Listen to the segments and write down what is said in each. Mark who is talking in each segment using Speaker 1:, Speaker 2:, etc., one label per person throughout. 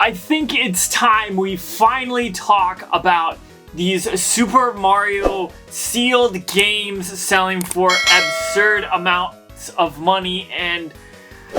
Speaker 1: I think it's time we finally talk about these Super Mario sealed games selling for absurd amounts of money and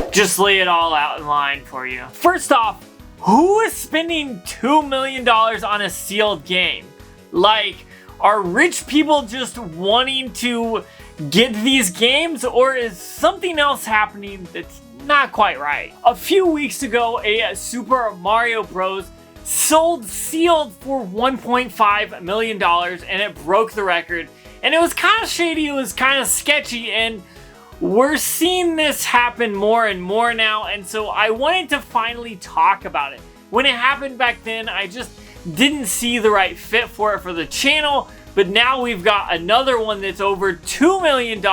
Speaker 1: just lay it all out in line for you. First off, who is spending $2 million on a sealed game? Like, are rich people just wanting to get these games, or is something else happening that's not quite right? A few weeks ago, a Super Mario Bros. Sold sealed for $1.5 million, and it broke the record. And it was kind of shady, it was kind of sketchy, and we're seeing this happen more and more now, and so I wanted to finally talk about it. When it happened back then, I just didn't see the right fit for it for the channel, but now we've got another one that's over $2 million,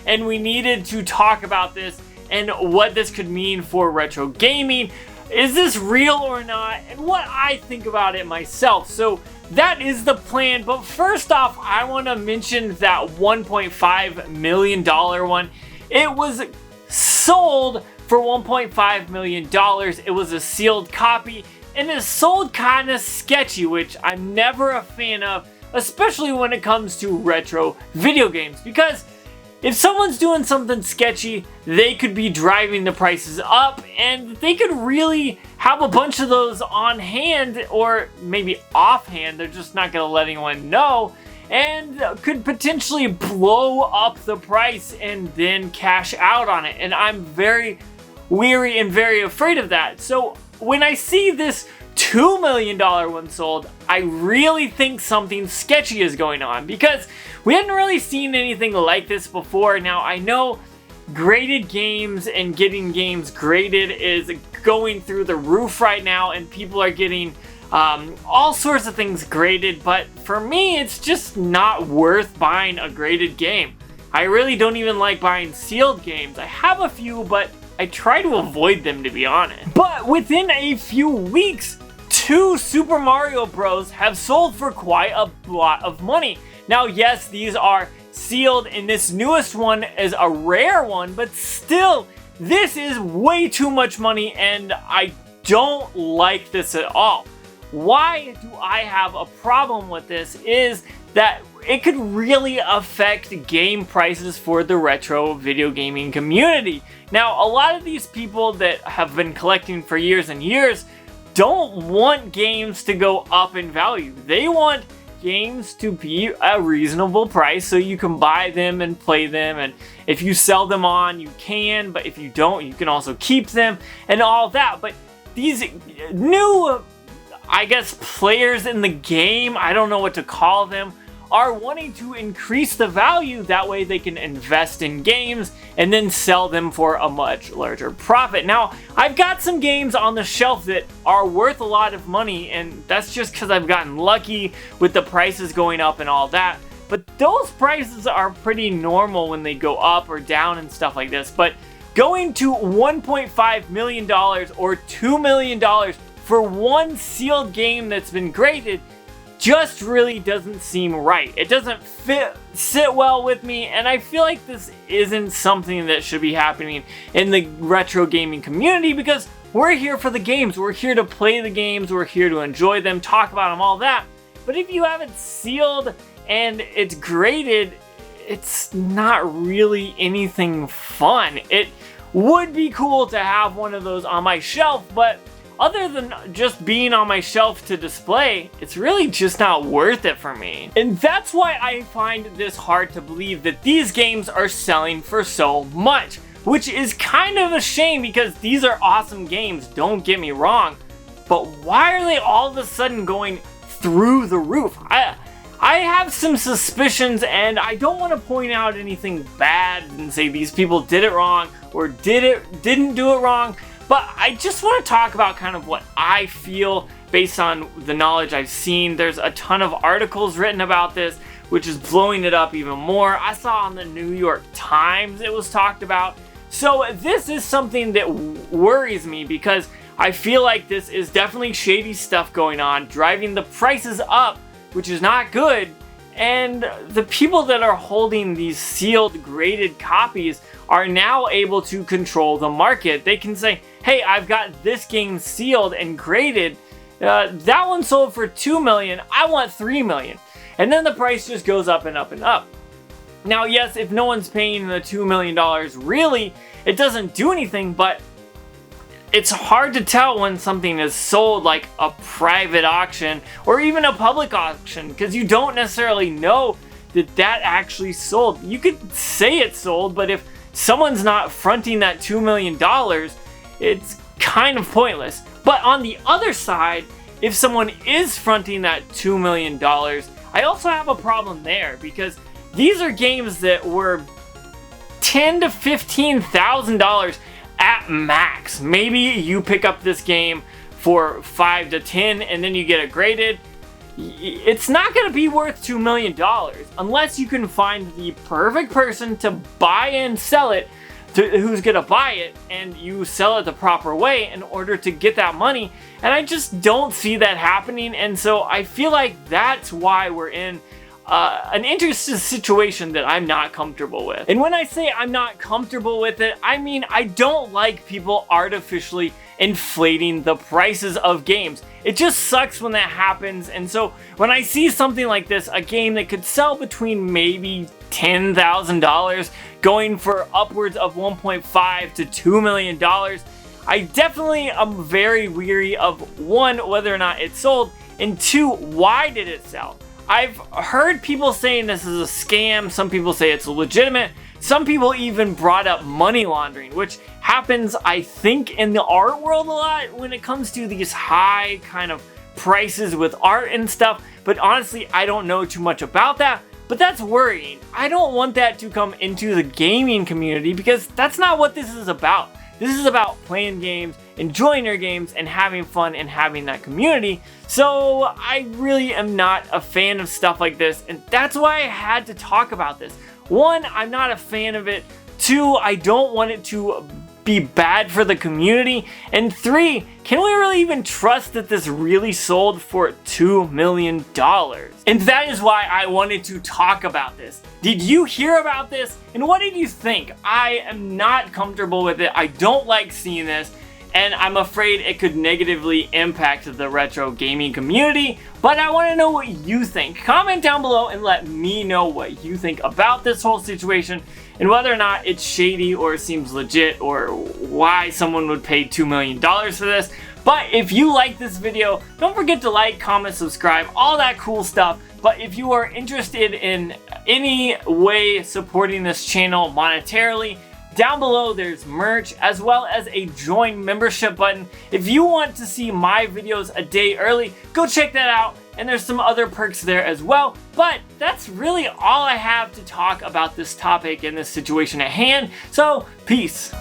Speaker 1: and we needed to talk about this and what this could mean for retro gaming. Is this real or not? And what I think about it myself. So that is the plan. But first off, I want to mention that $1.5 million one. It was sold for $1.5 million. It was a sealed copy. And it sold kind of sketchy, which I'm never a fan of, especially when it comes to retro video games. Because if someone's doing something sketchy, they could be driving the prices up, and they could really have a bunch of those on hand, or maybe offhand, they're just not going to let anyone know, and could potentially blow up the price and then cash out on it. And I'm very weary and very afraid of that. So when I see this $2 million one sold, I really think something sketchy is going on, because we hadn't really seen anything like this before. Now, I know graded games and getting games graded is going through the roof right now, and people are getting all sorts of things graded, but for me, it's just not worth buying a graded game. I really don't even like buying sealed games. I have a few, but I try to avoid them, to be honest. But within a few weeks, 2 Super Mario Bros. Have sold for quite a lot of money. Now, yes, these are sealed, and this newest one is a rare one, but still, this is way too much money, and I don't like this at all. Why do I have a problem with this is that it could really affect game prices for the retro video gaming community. Now, a lot of these people that have been collecting for years and years don't want games to go up in value. They want games to be a reasonable price so you can buy them and play them, and if you sell them on, you can, but if you don't, you can also keep them and all that. But these new, I guess, players in the game, I don't know what to call them, are wanting to increase the value. That way they can invest in games and then sell them for a much larger profit. Now, I've got some games on the shelf that are worth a lot of money, and that's just because I've gotten lucky with the prices going up and all that. But those prices are pretty normal when they go up or down and stuff like this. But going to $1.5 million or $2 million for one sealed game that's been graded just really doesn't seem right. It doesn't sit well with me, and I feel like this isn't something that should be happening in the retro gaming community, because we're here for the games. We're here to play the games. We're here to enjoy them, talk about them, all that. But if you have it sealed and it's graded, it's not really anything fun. It would be cool to have one of those on my shelf, but other than just being on my shelf to display, it's really just not worth it for me. And that's why I find this hard to believe that these games are selling for so much, which is kind of a shame, because these are awesome games, don't get me wrong, but why are they all of a sudden going through the roof? I have some suspicions, and I don't want to point out anything bad and say these people did it wrong or didn't do it wrong. But I just want to talk about kind of what I feel based on the knowledge I've seen. There's a ton of articles written about this, which is blowing it up even more. I saw on the New York Times it was talked about. So this is something that worries me, because I feel like this is definitely shady stuff going on, driving the prices up, which is not good. And the people that are holding these sealed, graded copies are now able to control the market. They can say, hey, I've got this game sealed and graded. That one sold for $2 million. I want $3 million. And then the price just goes up and up and up. Now, yes, if no one's paying the $2 million, really, it doesn't do anything, but it's hard to tell when something is sold like a private auction or even a public auction, because you don't necessarily know that actually sold. You could say it's sold, but if someone's not fronting that $2 million, it's kind of pointless. But on the other side, if someone is fronting that $2 million, I also have a problem there, because these are games that were $10,000 to $15,000 at max. Maybe you pick up this game for $5 to $10 and then you get it graded. It's not going to be worth $2 million unless you can find the perfect person to buy and sell it, who's going to buy it, and you sell it the proper way in order to get that money. And I just don't see that happening, and so I feel like that's why we're in an interesting situation that I'm not comfortable with. And when I say I'm not comfortable with it, I mean I don't like people artificially inflating the prices of games. It just sucks when that happens, and so when I see something like this, a game that could sell between maybe $10,000 going for upwards of $1.5 to $2 million, I definitely am very weary of, one, whether or not it sold, and two, why did it sell? I've heard people saying this is a scam, some people say it's legitimate, some people even brought up money laundering, which happens, I think, in the art world a lot when it comes to these high kind of prices with art and stuff, but honestly, I don't know too much about that, but that's worrying. I don't want that to come into the gaming community, because that's not what this is about. This is about playing games, enjoying your games, and having fun and having that community. So I really am not a fan of stuff like this, and that's why I had to talk about this. One, I'm not a fan of it. Two, I don't want it to be bad for the community. And three, can we really even trust that this really sold for $2 million? And that is why I wanted to talk about this. Did you hear about this? And what did you think? I am not comfortable with it. I don't like seeing this, and I'm afraid it could negatively impact the retro gaming community, but I want to know what you think. Comment down below and let me know what you think about this whole situation, and whether or not it's shady or seems legit, or why someone would pay $2 million for this. But if you like this video, don't forget to like, comment, subscribe, all that cool stuff. But if you are interested in any way supporting this channel monetarily, down below there's merch as well as a join membership button. If you want to see my videos a day early, go check that out, and there's some other perks there as well. But that's really all I have to talk about this topic and this situation at hand, so peace.